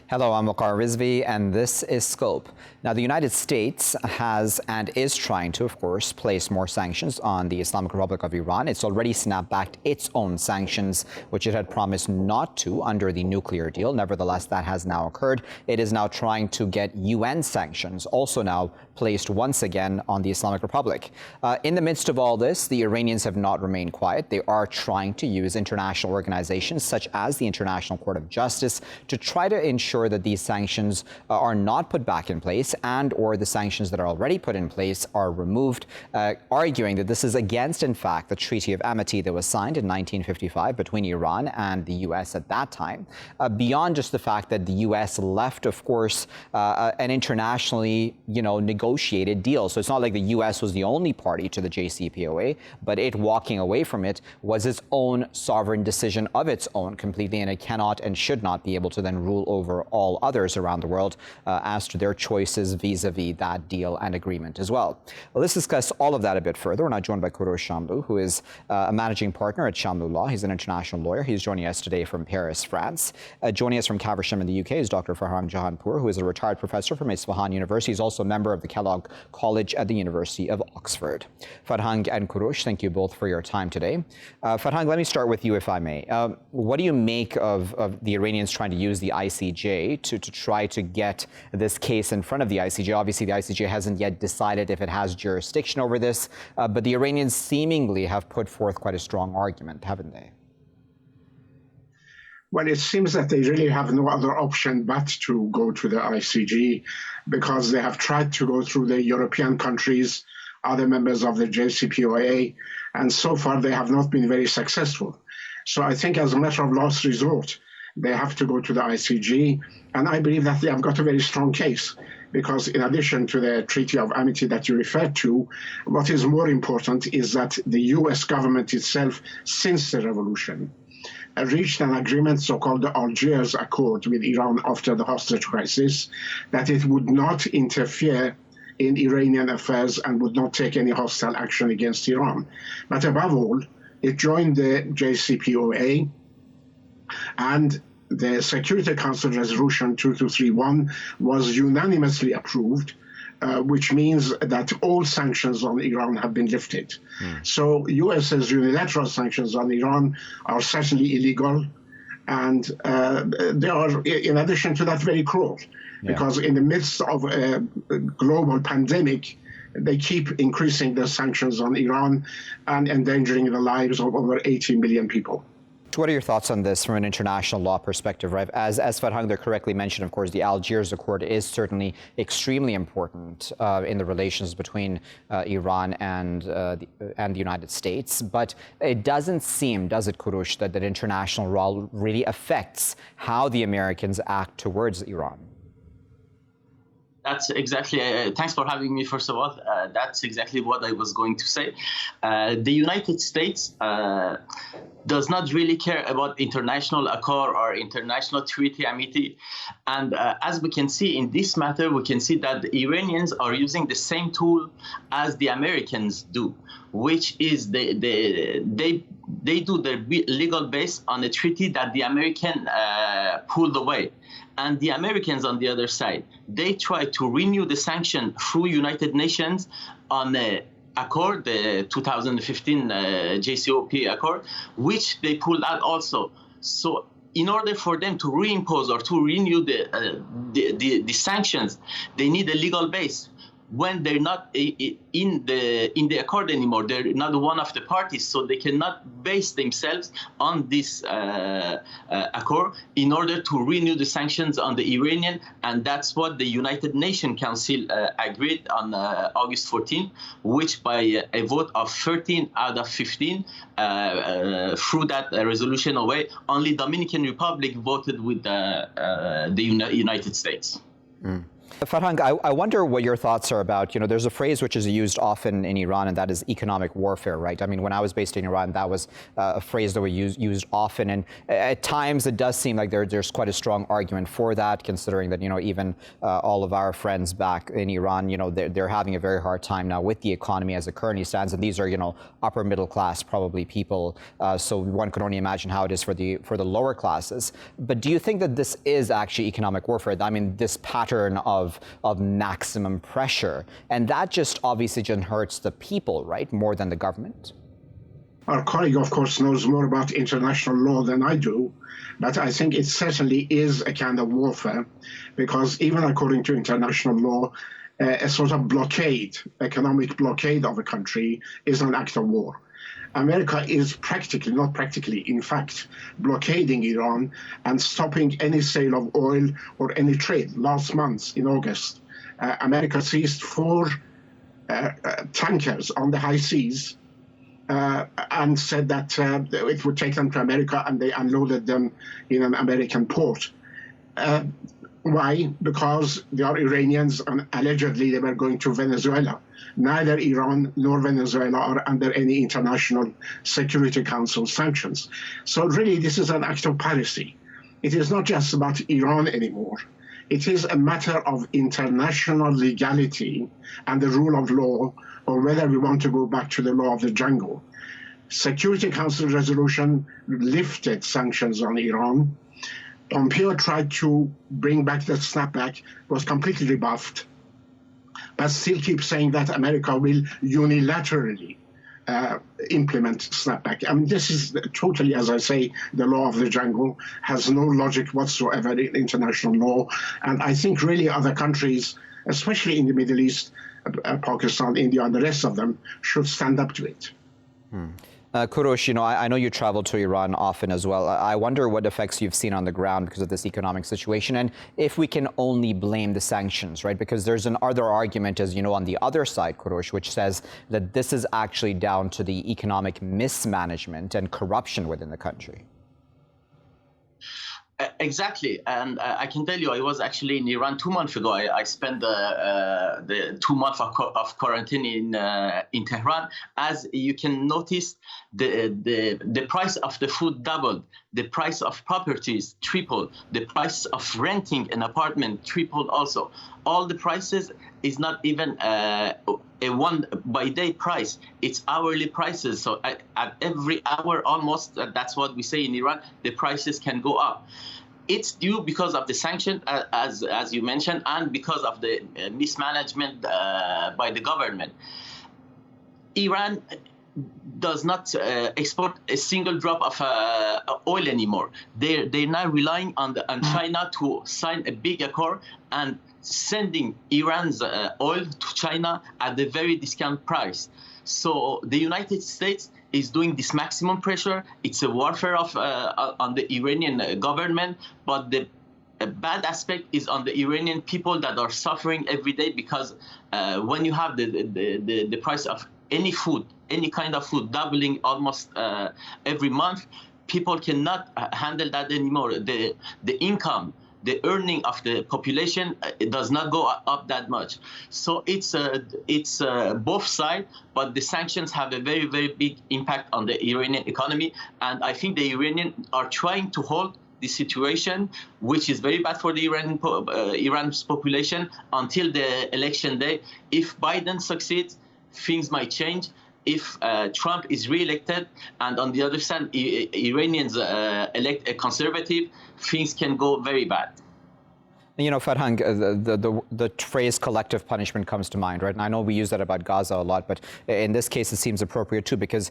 Hello, I'm Waqar Rizvi, and this is Scope. Now, the United States has and is trying to, of course, place more sanctions on the Islamic Republic of Iran. It's already snapped back its own sanctions, which it had promised not to under the nuclear deal. Nevertheless, that has now occurred. It is now trying to get UN sanctions also now placed once again on the Islamic Republic. In the midst of all this, the Iranians have not remained quiet. They are trying to use international organizations such as the International Court of Justice to try to ensure that these sanctions are not put back in place and or the sanctions that are already put in place are removed, arguing that this is against, in fact, the Treaty of Amity that was signed in 1955 between Iran and the U.S. at that time. Beyond just the fact that the U.S. left, of course, an internationally, negotiated deal. So it's not like the U.S. was the only party to the JCPOA, but it walking away from it was its own sovereign decision of its own completely, and it cannot and should not be able to then rule over all others around the world as to their choices vis-a-vis that deal and agreement as well. Well, let's discuss all of that a bit further. We're now joined by Kourosh Shamlou, who is a managing partner at Shamlou Law. He's an international lawyer. He's joining us today from Paris, France. Joining us from Caversham in the UK is Dr. Farhang Jahanpour, who is a retired professor from Isfahan University. He's also a member of the Kellogg College at the University of Oxford. Farhang and Kourosh, thank you both for your time today. Farhang, let me start with you, if I may. What do you make of the Iranians trying to use the ICJ to try to get this case in front of the ICJ? Obviously, the ICJ hasn't yet decided if it has jurisdiction over this, but the Iranians seemingly have put forth quite a strong argument, haven't they? Well, it seems that they really have no other option but to go to the ICJ, because they have tried to go through the European countries, other members of the JCPOA, and so far they have not been very successful. So I think as a matter of last resort, they have to go to the ICJ, and I believe that they have got a very strong case, because in addition to the Treaty of Amity that you referred to, what is more important is that the US government itself, since the revolution, reached an agreement, so-called the Algiers Accord, with Iran after the hostage crisis, that it would not interfere in Iranian affairs and would not take any hostile action against Iran. But above all, it joined the JCPOA, and the Security Council Resolution 2231 was unanimously approved, which means that all sanctions on Iran have been lifted. So US's unilateral sanctions on Iran are certainly illegal, and they are, in addition to that, very cruel, because in the midst of a global pandemic, they keep increasing the sanctions on Iran and endangering the lives of over 80 million people. What are your thoughts on this from an international law perspective, right? As Farhang there correctly mentioned, of course, the Algiers Accord is certainly extremely important in the relations between Iran and the United States. But it doesn't seem, does it, Kourosh, that international law really affects how the Americans act towards Iran? That's exactly, thanks for having me, first of all. That's exactly what I was going to say. The United States does not really care about international accord or international treaty amity. And as we can see in this matter, we can see that the Iranians are using the same tool as the Americans do, which is they do their legal base on a treaty that the American pulled away. And the Americans, on the other side, they try to renew the sanction through United Nations on the accord, the 2015 JCPOA accord, which they pulled out also. So in order for them to reimpose or to renew the sanctions, they need a legal base. When they're not in the accord anymore, they're not one of the parties, so they cannot base themselves on this accord in order to renew the sanctions on the Iranian, and that's what the United Nations Council agreed on August 14, which by a vote of 13 out of 15 through that resolution away, only Dominican Republic voted with the United States. Farhang, I wonder what your thoughts are about, there's a phrase which is used often in Iran, and that is economic warfare, right? I mean, when I was based in Iran, that was a phrase that we used often. And at times it does seem like there's quite a strong argument for that, considering that, even all of our friends back in Iran, they're having a very hard time now with the economy as it currently stands. And these are, upper middle class, probably people. So one could only imagine how it is for the lower classes. But do you think that this is actually economic warfare? I mean, this pattern of maximum pressure, and that just obviously just hurts the people, right, more than the government? Our colleague, of course, knows more about international law than I do, but I think it certainly is a kind of warfare, because even according to international law, a sort of blockade, economic blockade of a country is an act of war. America is in fact, blockading Iran and stopping any sale of oil or any trade. Last month, in August, America seized 4 tankers on the high seas and said that it would take them to America, and they unloaded them in an American port. Why? Because they are Iranians, and allegedly they were going to Venezuela. Neither Iran nor Venezuela are under any international Security Council sanctions. So really, this is an act of piracy. It is not just about Iran anymore. It is a matter of international legality and the rule of law, or whether we want to go back to the law of the jungle. Security Council resolution lifted sanctions on Iran. Pompeo tried to bring back the snapback, was completely rebuffed, but still keeps saying that America will unilaterally implement snapback. I mean, this is totally, as I say, the law of the jungle, has no logic whatsoever in international law. And I think really other countries, especially in the Middle East, Pakistan, India, and the rest of them, should stand up to it. Kourosh, I know you travel to Iran often as well. I wonder what effects you've seen on the ground because of this economic situation, and if we can only blame the sanctions, right? Because there's an other argument, as you know, on the other side, Kourosh, which says that this is actually down to the economic mismanagement and corruption within the country. Exactly, and I can tell you, I was actually in Iran 2 months ago. I spent the 2 months of quarantine in Tehran. As you can notice, the price of the food doubled, the price of properties tripled, the price of renting an apartment tripled also. All the prices is not even a one-by-day price. It's hourly prices. So at every hour, almost, that's what we say in Iran, the prices can go up. It's due because of the sanction, as you mentioned, and because of the mismanagement by the government. Iran does not export a single drop of oil anymore. They're now relying on China to sign a big accord and sending Iran's oil to China at a very discount price. So the United States is doing this maximum pressure. It's a warfare on the Iranian government, but the bad aspect is on the Iranian people that are suffering every day, because when you have the price of any food, any kind of food, doubling almost every month, people cannot handle that anymore. The income, the earning of the population, it does not go up that much. So it's both sides, but the sanctions have a very, very big impact on the Iranian economy. And I think the Iranians are trying to hold the situation, which is very bad for the Iran's population, until the election day. If Biden succeeds, things might change. If Trump is re-elected, and on the other side, Iranians elect a conservative, things can go very bad. Farhang, the phrase collective punishment comes to mind, right? And I know we use that about Gaza a lot, but in this case, it seems appropriate too, because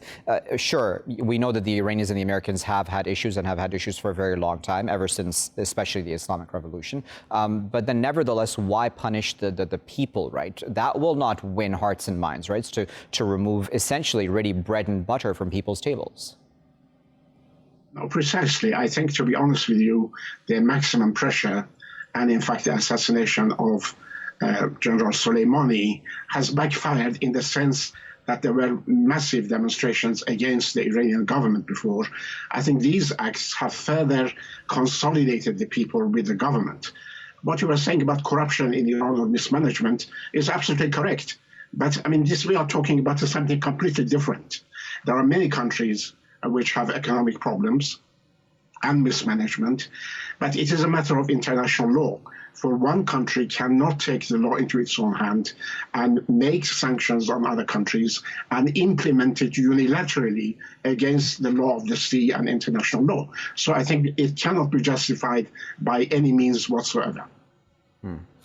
sure, we know that the Iranians and the Americans have had issues, and have had issues for a very long time, ever since especially the Islamic Revolution. But then nevertheless, why punish the people, right? That will not win hearts and minds, right? It's to remove essentially really bread and butter from people's tables. No, precisely. I think, to be honest with you, the maximum pressure, and in fact the assassination of General Soleimani, has backfired, in the sense that there were massive demonstrations against the Iranian government before. I think these acts have further consolidated the people with the government. what you were saying about corruption in Iran or mismanagement is absolutely correct. But I mean, this we are talking about is something completely different. There are many countries which have economic problems and mismanagement, but it is a matter of international law. For one country cannot take the law into its own hand and make sanctions on other countries and implement it unilaterally against the law of the sea and international law. So I think it cannot be justified by any means whatsoever.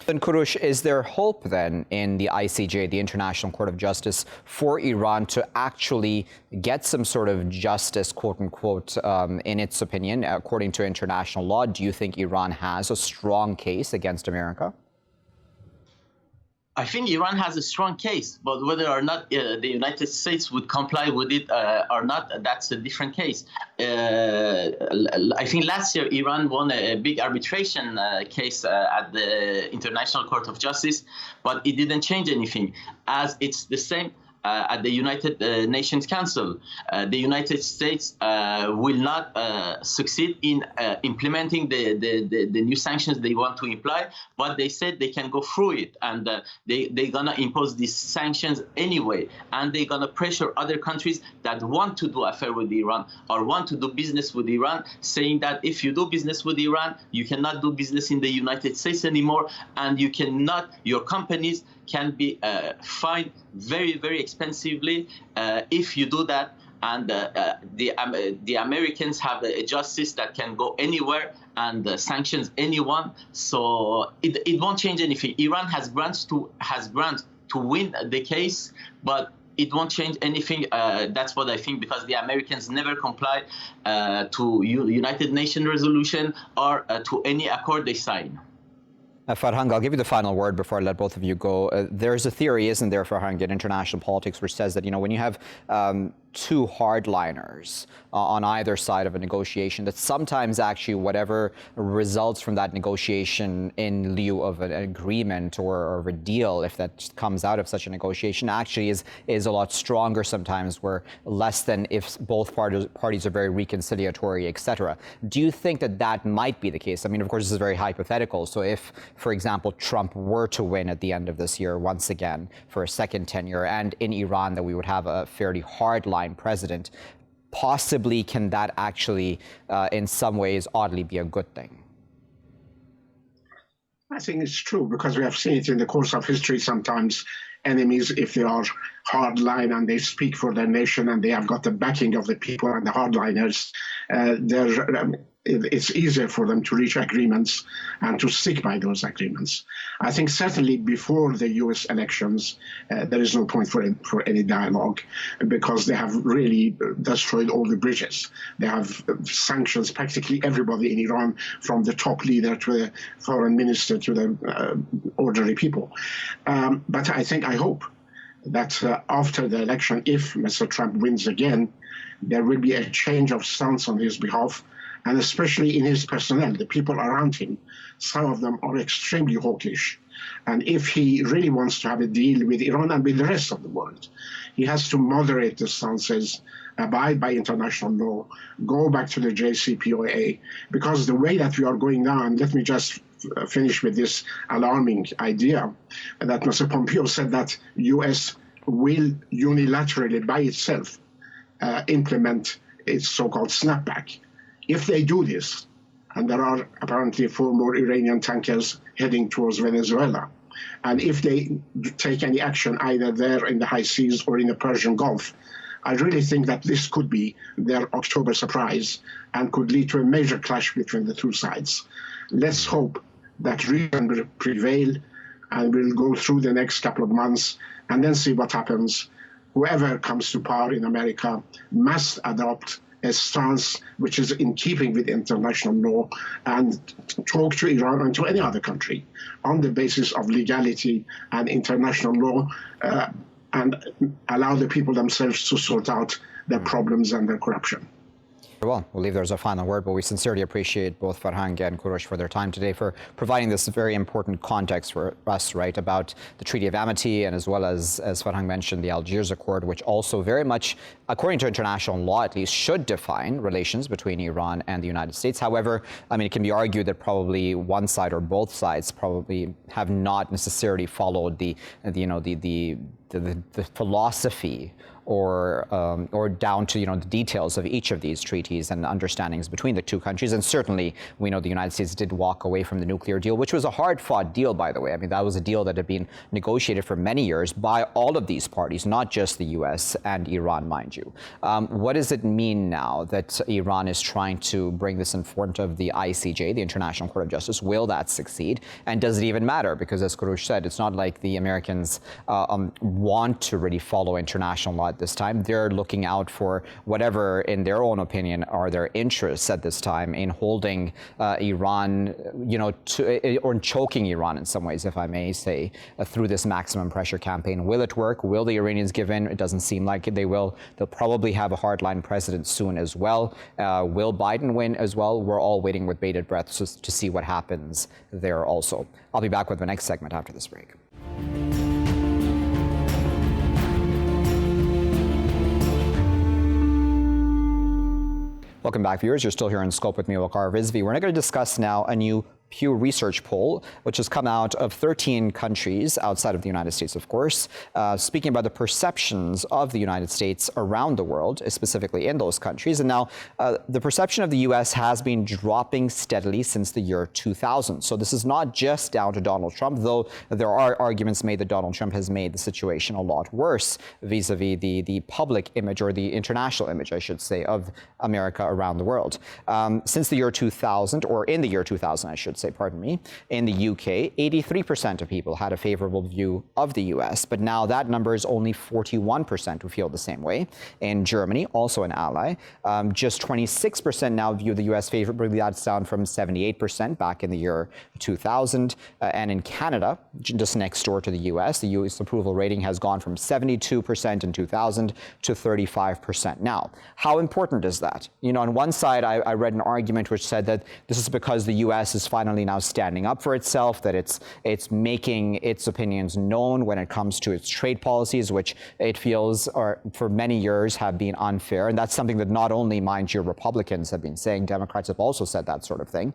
Then, Kourosh, is there hope then in the ICJ, the International Court of Justice, for Iran to actually get some sort of justice, quote unquote, in its opinion, according to international law? Do you think Iran has a strong case against America? I think Iran has a strong case, but whether or not the United States would comply with it or not, that's a different case. I think last year Iran won a big arbitration case at the International Court of Justice, but it didn't change anything, as it's the same at the United Nations Council. The United States will not succeed in implementing the new sanctions they want to imply, but they said they can go through it, and they're going to impose these sanctions anyway, and they're going to pressure other countries that want to do affair with Iran or want to do business with Iran, saying that if you do business with Iran, you cannot do business in the United States anymore, and you cannot, your companies can be fined very, very expensively if you do that. And the Americans have a justice that can go anywhere and sanctions anyone. So it won't change anything. Iran has grounds to win the case, but it won't change anything. That's what I think, because the Americans never comply to United Nations resolution or to any accord they sign. Farhang, I'll give you the final word before I let both of you go. There's a theory, isn't there, Farhang, in international politics, which says that, you know, when you have two hardliners on either side of a negotiation, that sometimes actually whatever results from that negotiation in lieu of an agreement or a deal, if that comes out of such a negotiation, actually is a lot stronger sometimes, where less than if both parties are very reconciliatory, etc. Do you think that that might be the case? I mean, of course, this is very hypothetical. So if, for example, Trump were to win at the end of this year once again for a second tenure, and in Iran that we would have a fairly hardline president, possibly can that actually, in some ways, oddly be a good thing? I think it's true, because we have seen it in the course of history. Sometimes enemies, if they are hardline and they speak for their nation and they have got the backing of the people and the hardliners, it's easier for them to reach agreements and to stick by those agreements. I think certainly before the U.S. elections, there is no point for any dialogue, because they have really destroyed all the bridges. They have sanctions practically everybody in Iran, from the top leader to the foreign minister to the ordinary people. But I hope that after the election, if Mr. Trump wins again, there will be a change of stance on his behalf, and especially in his personnel, the people around him. Some of them are extremely hawkish. And if he really wants to have a deal with Iran and with the rest of the world, he has to moderate the stances, abide by international law, go back to the JCPOA, because the way that we are going now, and let me just finish with this alarming idea that Mr. Pompeo said that U.S. will unilaterally by itself implement its so-called snapback. If they do this, and there are apparently 4 more Iranian tankers heading towards Venezuela, and if they take any action either there in the high seas or in the Persian Gulf, I really think that this could be their October surprise and could lead to a major clash between the two sides. Let's hope that reason will prevail, and we'll go through the next couple of months and then see what happens. Whoever comes to power in America must adopt a stance which is in keeping with international law, and talk to Iran and to any other country on the basis of legality and international law, and allow the people themselves to sort out their problems and their corruption. Well, we'll leave there as a final word, but we sincerely appreciate both Farhang and Kourosh for their time today, for providing this very important context for us, right, about the Treaty of Amity, and as well as Farhang mentioned, the Algiers Accord, which also very much, according to international law at least, should define relations between Iran and the United States. However, I mean, it can be argued that probably one side or both sides probably have not necessarily followed the philosophy or down to the details of each of these treaties and understandings between the two countries. And certainly we know the United States did walk away from the nuclear deal, which was a hard-fought deal, by the way. I mean, that was a deal that had been negotiated for many years by all of these parties, not just the U.S. and Iran, mind you. What does it mean now that Iran is trying to bring this in front of the ICJ, the International Court of Justice? Will that succeed? And does it even matter? Because as Kourosh said, it's not like the Americans want to really follow international law at this time. They're looking out for whatever, in their own opinion, are their interests at this time in holding Iran, or choking Iran in some ways, if I may say, through this maximum pressure campaign. Will it work? Will the Iranians give in? It doesn't seem like they will. They'll probably have a hardline president soon as well. Will Biden win as well? We're all waiting with bated breath to see what happens there also. I'll be back with the next segment after this break. Welcome back, viewers. You're still here in Scope with me, Waqar Rizvi. We're now going to discuss now a new Pew Research poll, which has come out of 13 countries outside of the United States, of course, speaking about the perceptions of the United States around the world, specifically in those countries. And now the perception of the U.S. has been dropping steadily since the year 2000. So this is not just down to Donald Trump, though there are arguments made that Donald Trump has made the situation a lot worse vis-a-vis the public image, or the international image, I should say, of America around the world. Since the year 2000, or in the year 2000, I should say, in the UK, 83% of people had a favorable view of the US, but now that number is only 41% who feel the same way. In Germany, also an ally, just 26% now view the US favorably. That's down from 78% back in the year 2000. And in Canada, just next door to the US, the US approval rating has gone from 72% in 2000 to 35% now. How important is that? On one side, I read an argument which said that this is because the US is finally now standing up for itself, that it's making its opinions known when it comes to its trade policies, which it feels for many years have been unfair. And that's something that not only, mind you, Republicans have been saying, Democrats have also said that sort of thing.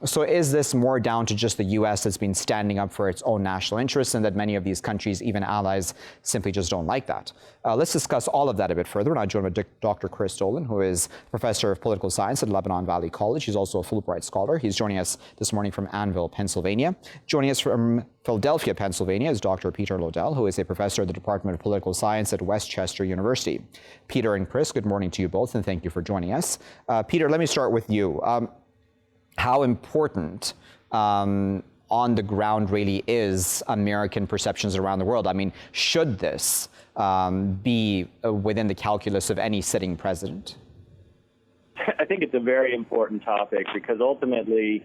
So is this more down to just the U.S. that's been standing up for its own national interests, and that many of these countries, even allies, simply just don't like that? Let's discuss all of that a bit further. And I join with Dr. Chris Dolan, who is professor of political science at Lebanon Valley College. He's also a Fulbright scholar. He's joining us this morning from Annville, Pennsylvania. Joining us from Philadelphia, Pennsylvania is Dr. Peter Loedel, who is a professor at the Department of Political Science at Westchester University. Peter and Chris, good morning to you both, and thank you for joining us. Peter, let me start with you. How important on the ground really is American perceptions around the world? I mean, should this be within the calculus of any sitting president? I think it's a very important topic, because ultimately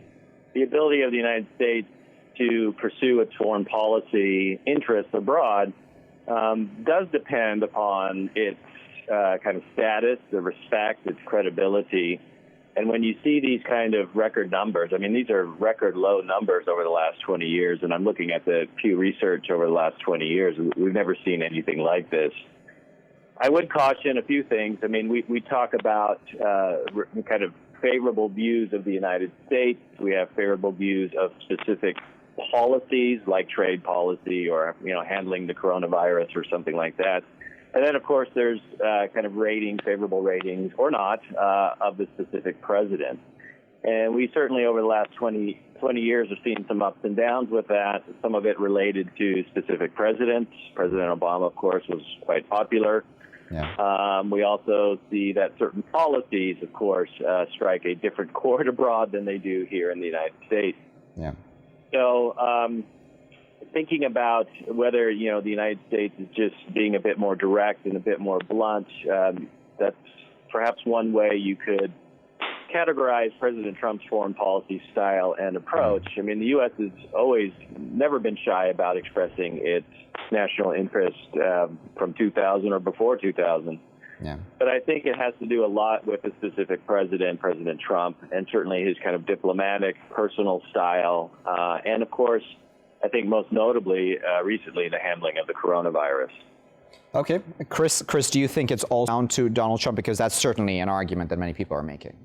the ability of the United States to pursue its foreign policy interests abroad does depend upon its kind of status, the respect, its credibility. And when you see these kind of record numbers, I mean, these are record low numbers over the last 20 years, and I'm looking at the Pew Research over the last 20 years. We've never seen anything like this. I would caution a few things. I mean, we talk about kind of favorable views of the United States. We have favorable views of specific policies like trade policy, or handling the coronavirus or something like that. And then, of course, there's kind of favorable ratings or not, of the specific president. And we certainly, over the last 20 years, have seen some ups and downs with that, some of it related to specific presidents. President Obama, of course, was quite popular. Yeah. We also see that certain policies, of course, strike a different chord abroad than they do here in the United States. Yeah. So thinking about whether, the United States is just being a bit more direct and a bit more blunt, that's perhaps one way you could categorize President Trump's foreign policy style and approach. I mean, the U.S. has always never been shy about expressing its national interest from 2000 or before 2000. Yeah. But I think it has to do a lot with the specific president, President Trump, and certainly his kind of diplomatic, personal style. And of course, I think most notably, recently, the handling of the coronavirus. Okay. Chris, do you think it's all down to Donald Trump? Because that's certainly an argument that many people are making.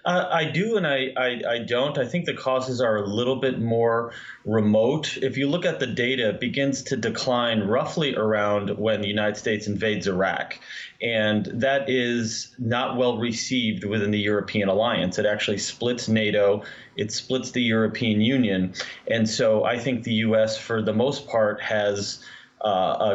I do and I don't. I think the causes are a little bit more remote. If you look at the data, it begins to decline roughly around when the United States invades Iraq. And that is not well received within the European alliance. It actually splits NATO. It splits the European Union. And so I think the U.S., for the most part, has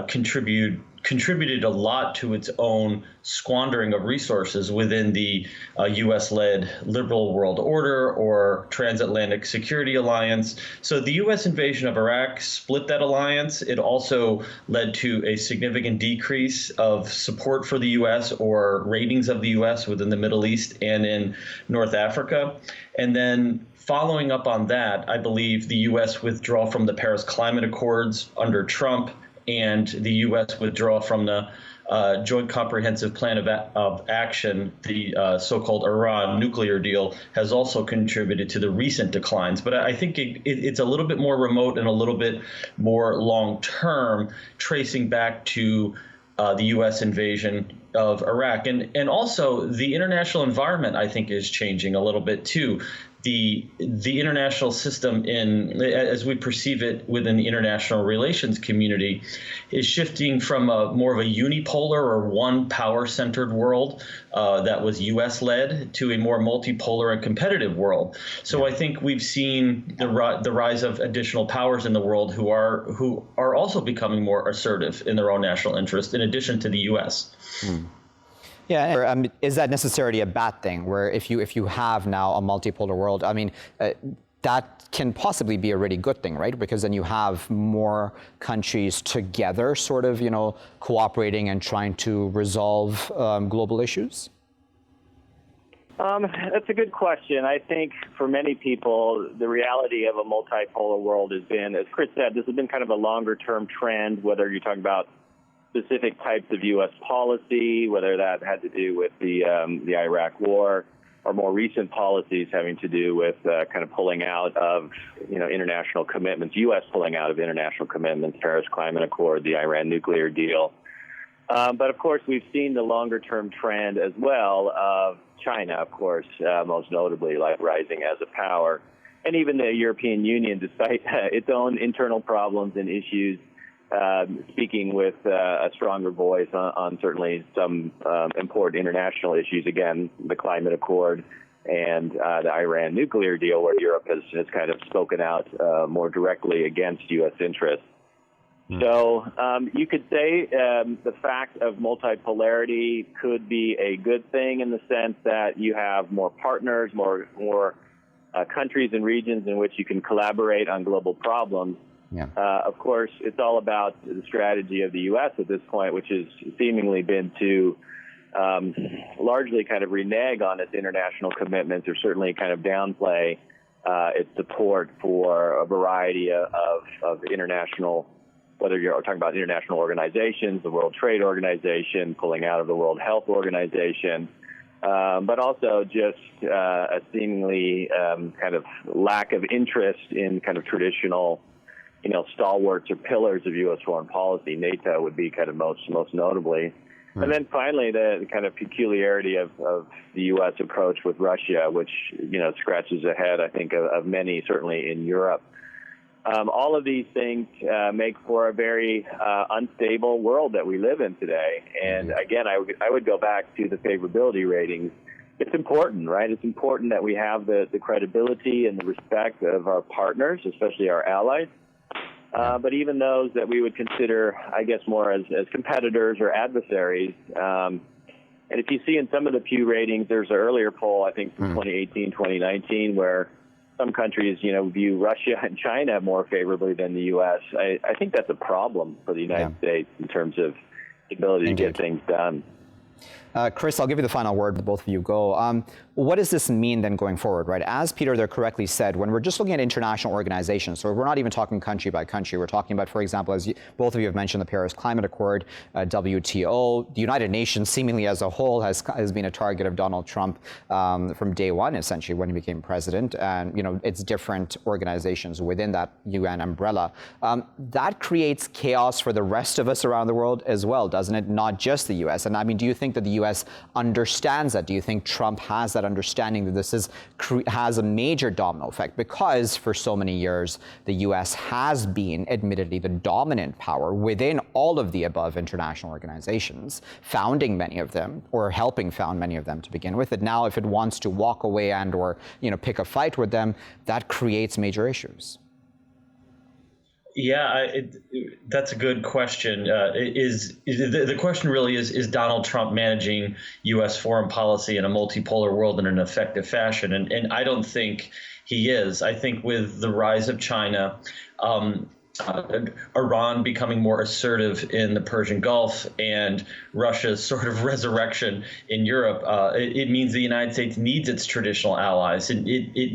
contributed a lot to its own squandering of resources within the U.S.-led liberal world order or transatlantic security alliance. So the U.S. invasion of Iraq split that alliance. It also led to a significant decrease of support for the U.S. or ratings of the U.S. within the Middle East and in North Africa. And then following up on that, I believe the U.S. withdrawal from the Paris Climate Accords under Trump and the U.S. withdrawal from the Joint Comprehensive Plan of Action, the so-called Iran nuclear deal, has also contributed to the recent declines. But I think it's a little bit more remote and a little bit more long-term, tracing back to the U.S. invasion of Iraq. And also the international environment, I think, is changing a little bit, too. The international system, as we perceive it within the international relations community, is shifting from more of a unipolar or one power-centered world that was U.S.-led to a more multipolar and competitive world. So I think we've seen the rise of additional powers in the world who are also becoming more assertive in their own national interest, in addition to the U.S. Yeah, is that necessarily a bad thing? Where if you have now a multipolar world, I mean, that can possibly be a really good thing, right? Because then you have more countries together, sort of, cooperating and trying to resolve global issues. That's a good question. I think for many people, the reality of a multipolar world has been, as Chris said, this has been kind of a longer-term trend, whether you're talking about specific types of U.S. policy, whether that had to do with the Iraq War, or more recent policies having to do with kind of pulling out of international commitments, U.S. pulling out of international commitments, Paris Climate Accord, the Iran nuclear deal. But of course, we've seen the longer-term trend as well of China, of course, most notably, like rising as a power, and even the European Union, despite its own internal problems and issues, speaking with a stronger voice on certainly some important international issues, again, the climate accord and the Iran nuclear deal, where Europe has kind of spoken out more directly against U.S. interests. So you could say the fact of multipolarity could be a good thing in the sense that you have more partners, more countries and regions in which you can collaborate on global problems. Yeah. Of course, it's all about the strategy of the U.S. at this point, which has seemingly been to largely kind of renege on its international commitments, or certainly kind of downplay its support for a variety of international, whether you're talking about international organizations, the World Trade Organization, pulling out of the World Health Organization, but also just a seemingly kind of lack of interest in kind of traditional stalwarts or pillars of U.S. foreign policy. NATO would be kind of most notably. And then finally, the kind of peculiarity of the U.S. approach with Russia, which, scratches ahead, I think, of many, certainly in Europe. All of these things make for a very unstable world that we live in today. And again, I would go back to the favorability ratings. It's important, right? It's important that we have the credibility and the respect of our partners, especially our allies. But even those that we would consider, I guess, more as competitors or adversaries. And if you see in some of the Pew ratings, there's an earlier poll, I think, from 2018, 2019, where some countries, view Russia and China more favorably than the U.S. I think that's a problem for the United States in terms of the ability to get things done. Chris, I'll give you the final word. Both of you go. what does this mean then going forward, right? As Peter there correctly said, when we're just looking at international organizations, so we're not even talking country by country, we're talking about, for example, as both of you have mentioned, the Paris Climate Accord, WTO, the United Nations seemingly as a whole has been a target of Donald Trump from day one, essentially, when he became president, and it's different organizations within that UN umbrella. That creates chaos for the rest of us around the world as well, doesn't it? Not just the US. And I mean, do you think that the US understands that? Do you think Trump has that understanding that this has a major domino effect? Because for so many years, the US has been admittedly the dominant power within all of the above international organizations, founding many of them or helping found many of them to begin with. And now if it wants to walk away and or pick a fight with them, that creates major issues. Yeah, that's a good question. The question really is Donald Trump managing U.S. foreign policy in a multipolar world in an effective fashion? And I don't think he is. I think with the rise of China, Iran becoming more assertive in the Persian Gulf and Russia's sort of resurrection in Europe, it means the United States needs its traditional allies. It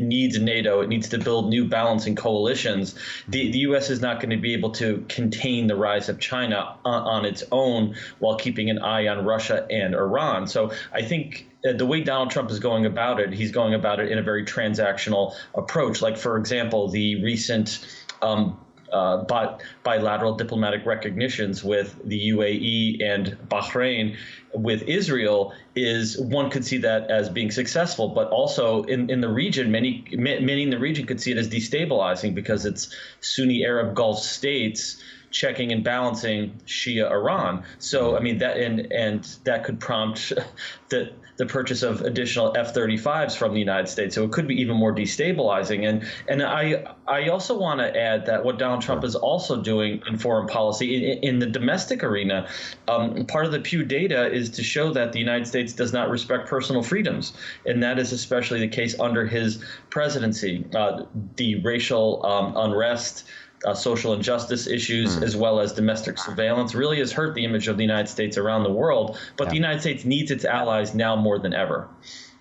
needs NATO. It needs to build new balancing coalitions. The U.S. is not going to be able to contain the rise of China on its own while keeping an eye on Russia and Iran. So I think the way Donald Trump is going about it, he's going about it in a very transactional approach. Like, for example, the recent bilateral diplomatic recognitions with the UAE and Bahrain with Israel one could see that as being successful, but also in the region, many in the region could see it as destabilizing because it's Sunni Arab Gulf states checking and balancing Shia Iran. So, I mean, that and that could prompt the purchase of additional F-35s from the United States. So it could be even more destabilizing. And I also want to add that what Donald Trump is also doing in foreign policy in the domestic arena, part of the Pew data is to show that the United States does not respect personal freedoms. And that is especially the case under his presidency. The racial unrest, social injustice issues, as well as domestic surveillance, really has hurt the image of the United States around the world. But the United States needs its allies now more than ever.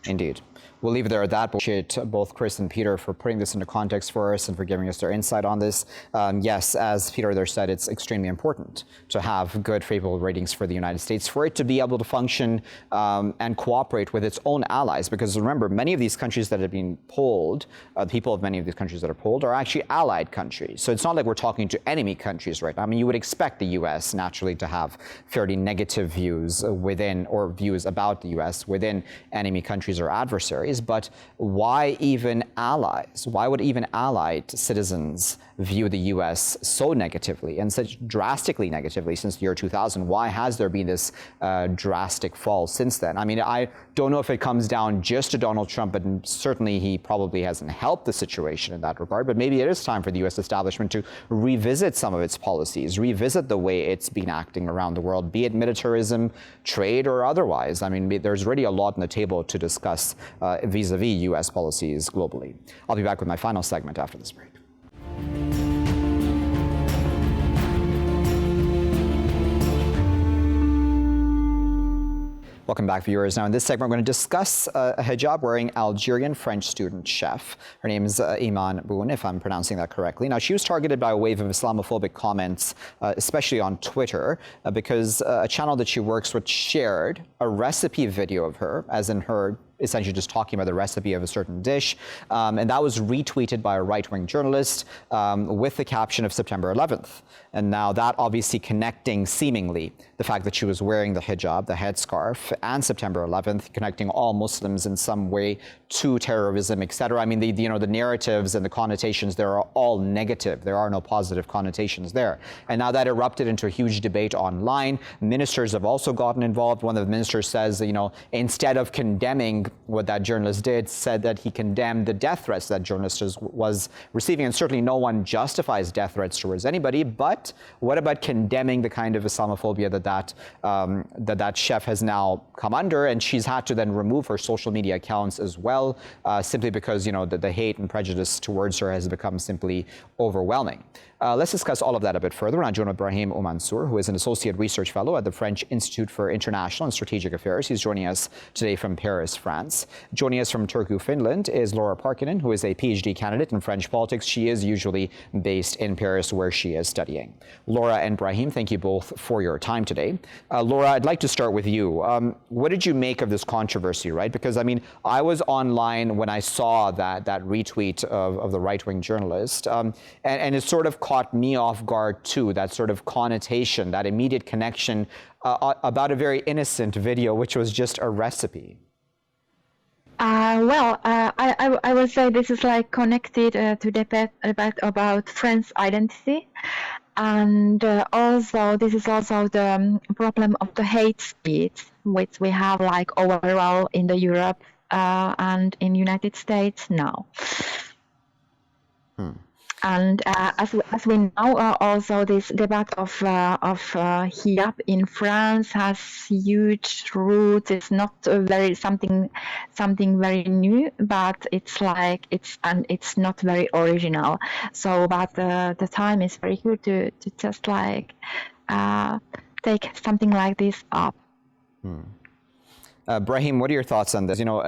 Indeed. We'll leave it there at that. Appreciate both Chris and Peter for putting this into context for us and for giving us their insight on this. Yes, as Peter there said, it's extremely important to have good favorable ratings for the United States, for it to be able to function and cooperate with its own allies. Because remember, many of these countries that have been polled, the people of many of these countries that are polled are actually allied countries. So it's not like we're talking to enemy countries right now. I mean, you would expect the U.S. naturally to have fairly negative views within, or views about the U.S. within enemy countries or adversaries. But why even allies? Why would even allied citizens view the U.S. so negatively and such drastically negatively since the year 2000? Why has there been this drastic fall since then? I mean, I don't know if it comes down just to Donald Trump, but certainly he probably hasn't helped the situation in that regard. But maybe it is time for the U.S. establishment to revisit some of its policies, revisit the way it's been acting around the world, be it militarism, trade, or otherwise. I mean, there's really a lot on the table to discuss vis-a-vis U.S. policies globally. I'll be back with my final segment after this break. Welcome back, viewers. Now, in this segment, we're going to discuss a hijab-wearing Algerian-French student chef. Her name is Oumansour, if I'm pronouncing that correctly. Now, she was targeted by a wave of Islamophobic comments, especially on Twitter, because a channel that she works with shared a recipe video of her, as in her essentially just talking about the recipe of a certain dish. And that was retweeted by a right-wing journalist with the caption of September 11th. And now that obviously connecting seemingly the fact that she was wearing the hijab, the headscarf, and September 11th, connecting all Muslims in some way to terrorism, etc. I mean, the narratives and the connotations there are all negative. There are no positive connotations there. And now that erupted into a huge debate online. Ministers have also gotten involved. One of the ministers says, instead of condemning what that journalist did, said that he condemned the death threats that journalist was receiving. And certainly no one justifies death threats towards anybody. But what about condemning the kind of Islamophobia that chef has now come under? And she's had to then remove her social media accounts as well, simply because the hate and prejudice towards her has become simply overwhelming. Let's discuss all of that a bit further. I'm joined with Brahim Oumansour, who is an associate research fellow at the French Institute for International and Strategic Affairs. He's joining us today from Paris, France. France. Joining us from Turku, Finland is Laura Parkkinen, who is a PhD candidate in French politics. She is usually based in Paris, where she is studying. Laura and Brahim, thank you both for your time today. Laura, I'd like to start with you. What did you make of this controversy, right? Because, I mean, I was online when I saw that retweet of the right-wing journalist, and it sort of caught me off guard, too, that sort of connotation, that immediate connection about a very innocent video, which was just a recipe. I would say this is like connected to debate about French identity. And also, this is also the problem of the hate speech, which we have like overall in the Europe and in United States now. And as we know, also this debate of hijab in France has huge roots. It's not something very new, but it's not very original. So, but the time is very good to just like take something like this up. Brahim, what are your thoughts on this? You know,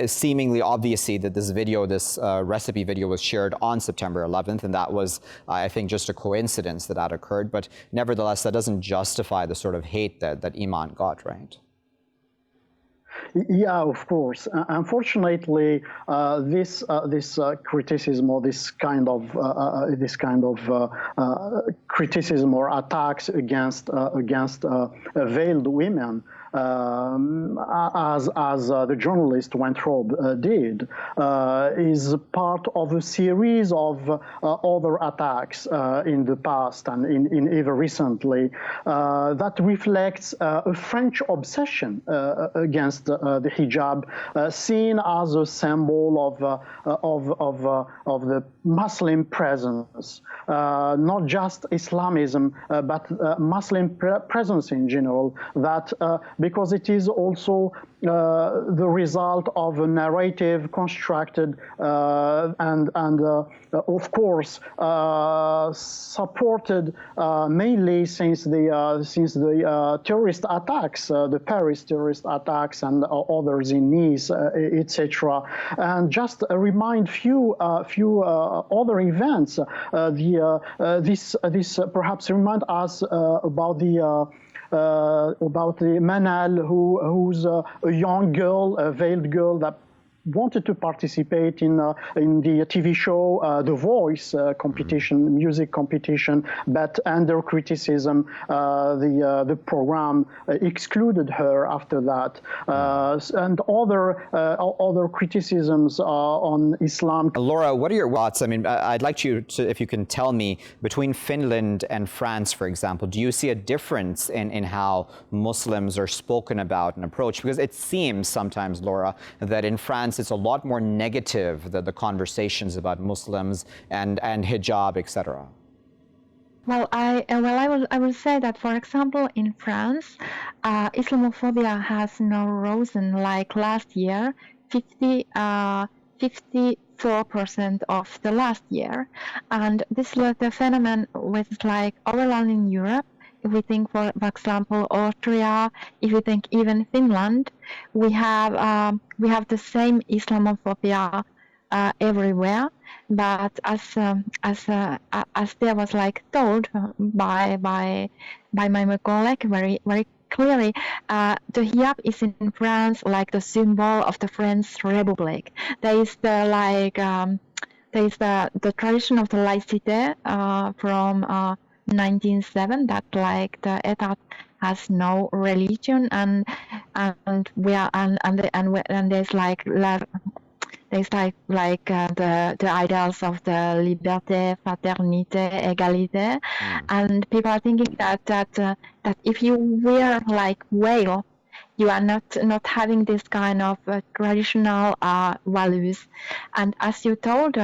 seemingly obviously that this video, this recipe video was shared on September 11th, and that was, I think, just a coincidence that occurred. But nevertheless, that doesn't justify the sort of hate that Iman got, right? Yeah, of course. Unfortunately, this criticism or this kind of criticism or attacks against veiled women, as the journalist Weintraub did, is part of a series of other attacks in the past and in even recently that reflects a French obsession against the hijab, seen as a symbol of the Muslim presence, not just Islamism, but Muslim presence in general. That because it is also the result of a narrative constructed and of course supported mainly since the terrorist attacks, the Paris terrorist attacks and others in Nice, etc. And just remind few other events. This perhaps remind us about the Manal, who's a young girl, a veiled girl that wanted to participate in the TV show The Voice competition, music competition, but under criticism, the program excluded her after that, and other criticisms on Islam. Laura, what are your thoughts? I mean, I'd like you to, if you can tell me, between Finland and France, for example, do you see a difference in how Muslims are spoken about and approached? Because it seems sometimes, Laura, that in France it's a lot more negative, the conversations about Muslims and hijab, etc. Well, I will say that, for example, in France, Islamophobia has now risen. Like last year, 54% of the last year, and this the phenomenon was like overall in Europe. If we think, for example, Austria, if we think even Finland, we have the same Islamophobia everywhere. But as there was like told by my colleague very clearly, the hijab is in France like the symbol of the French Republic. There is the tradition of the laïcité from 1907, that like the État has no religion, and there's like the ideals of the liberté, fraternité, égalité, and people are thinking that if you wear like veil, you are not having this kind of traditional values. And as you told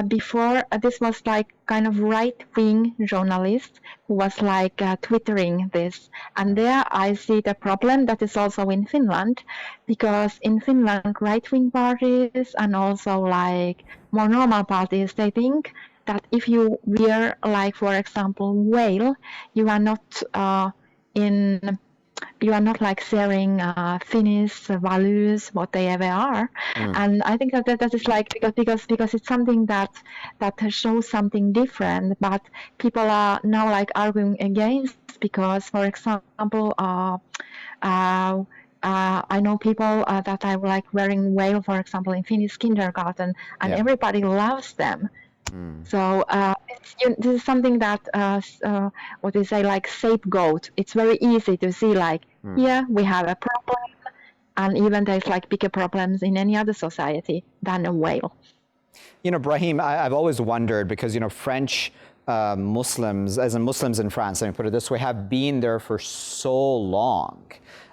before, this was like kind of right-wing journalist who was like twittering this. And there I see the problem that is also in Finland, because in Finland, right-wing parties and also like more normal parties, they think that if you wear, like, for example, veil, you are not in you are not like sharing Finnish values, what they ever are. And I think that is like because it's something that shows something different, but people are now like arguing against, because for example I know people that are like wearing veil, for example, in Finnish kindergarten, and everybody loves them. So this is something that, what they say, like scapegoat. It's very easy to see, like, yeah, we have a problem, and even there's like bigger problems in any other society than a whale. You know, Brahim, I've always wondered, because, you know, French Muslims, as in Muslims in France, let me put it this way, have been there for so long.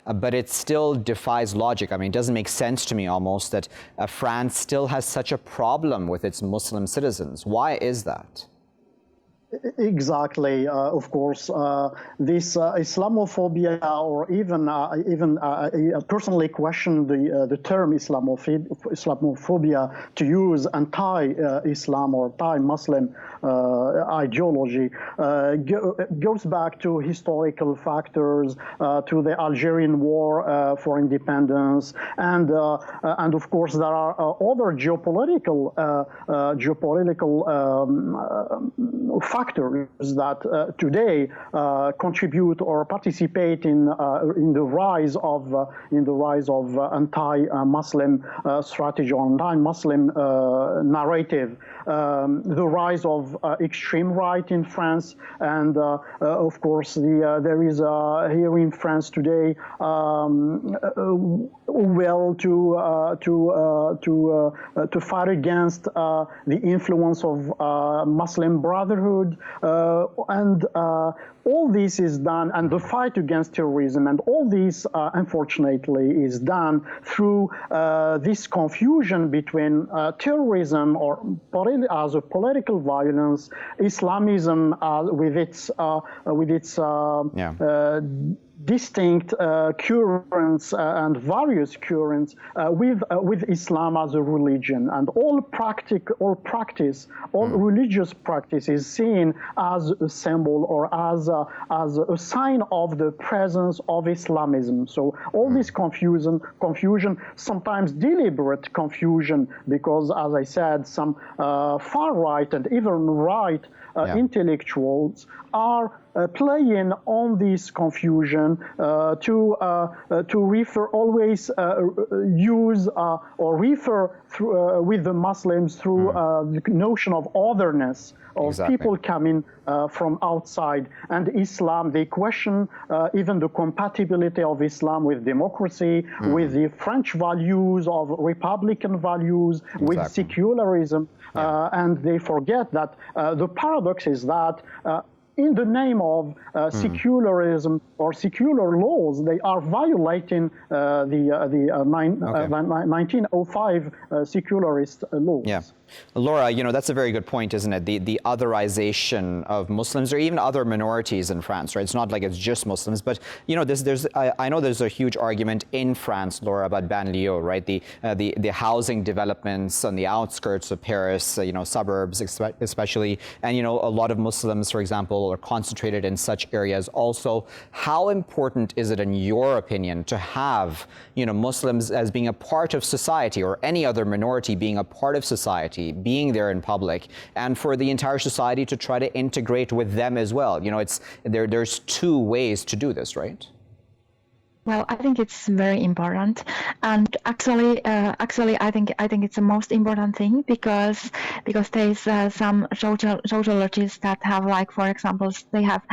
But it still defies logic. I mean, it doesn't make sense to me almost that France still has such a problem with its Muslim citizens. Why is that? Exactly. Of course, this Islamophobia, or even personally question the term Islamophobia to use anti-Islam or anti-Muslim ideology goes back to historical factors, to the Algerian War for independence, and of course there are other geopolitical factors that today contribute or participate in the rise of anti-Muslim strategy or anti-Muslim narrative. The rise of extreme right in France, and of course there is here in France today to fight against the influence of Muslim Brotherhood, and all this is done, and the fight against terrorism, and all this, unfortunately, is done through this confusion between terrorism or as a political violence, Islamism with its distinct currents and various currents with Islam as a religion, and all religious practice is seen as a symbol or as a sign of the presence of Islamism. So all this confusion, sometimes deliberate confusion, because, as I said, some far right and even right intellectuals are playing on this confusion to refer always use or refer through, with the Muslims through the notion of otherness, of people coming from outside, and Islam. They question even the compatibility of Islam with democracy, with the French values, of republican values, with secularism, and they forget that the paradox is that in the name of secularism or secular laws, they are violating the 1905 secularist laws. Yeah. Laura, you know, that's a very good point, isn't it? The otherization of Muslims or even other minorities in France, right? It's not like it's just Muslims, but, you know, I know there's a huge argument in France, Laura, about banlieue, right? The housing developments on the outskirts of Paris, you know, suburbs especially, and, you know, a lot of Muslims, for example, are concentrated in such areas also. How important is it, in your opinion, to have, you know, Muslims as being a part of society, or any other minority being a part of society, being there in public, and for the entire society to try to integrate with them as well? You know, there's two ways to do this, right? Well, I think it's very important, and actually, I think it's the most important thing, because there's some sociologists that have, like, for example, they have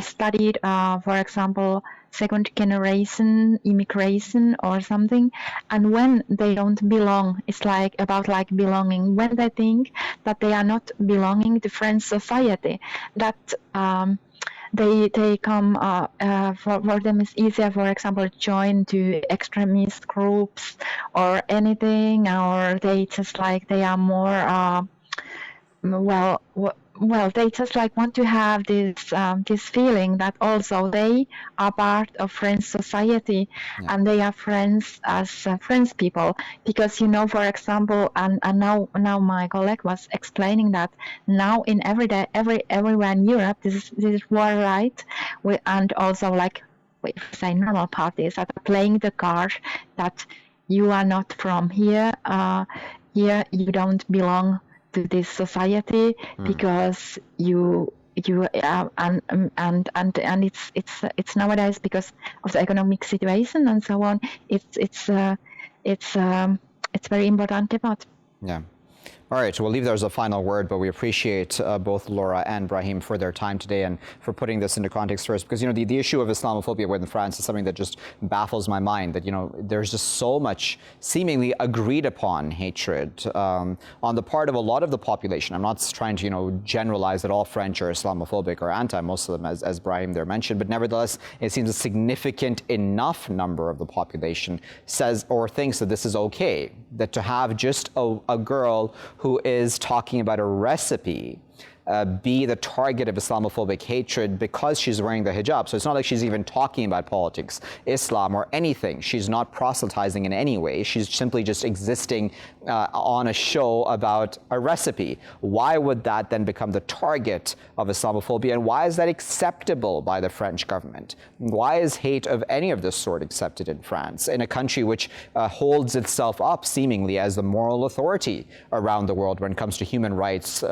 studied, for example, second generation immigration or something, and when they don't belong, it's like about like belonging. When they think that they are not belonging to French society, that they come for them it's easier, for example, join to extremist groups or anything, or they just like they are more they just like want to have this feeling that also they are part of French society, and they are friends as French people. Because, you know, for example, and now my colleague was explaining that now in everywhere in Europe, this is war, right? And also like say normal parties that are playing the card that you are not from here. Here you don't belong to this society because you and it's nowadays because of the economic situation and so on. It's very important debate. Yeah. All right, we'll leave there as a final word, but we appreciate both Laura and Brahim for their time today and for putting this into context for us, because, you know, the issue of Islamophobia within France is something that just baffles my mind, that, you know, there's just so much seemingly agreed upon hatred on the part of a lot of the population. I'm not trying to, you know, generalize that all French are Islamophobic or anti-Muslim, as Brahim there mentioned, but nevertheless, it seems a significant enough number of the population says or thinks that this is okay, that to have just a girl who is talking about a recipe be the target of Islamophobic hatred because she's wearing the hijab. So it's not like she's even talking about politics, Islam, or anything. She's not proselytizing in any way. She's simply just existing on a show about a recipe. Why would that then become the target of Islamophobia? And why is that acceptable by the French government? Why is hate of any of this sort accepted in France, in a country which holds itself up seemingly as the moral authority around the world when it comes to human rights,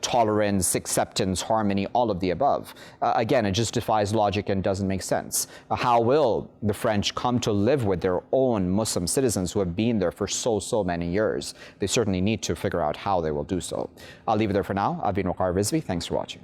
tolerance, acceptance, harmony, all of the above? Again, it just defies logic and doesn't make sense. How will the French come to live with their own Muslim citizens who have been there for so many years? They certainly need to figure out how they will do so. I'll leave it there for now. I've been Waqar Rizvi. Thanks for watching.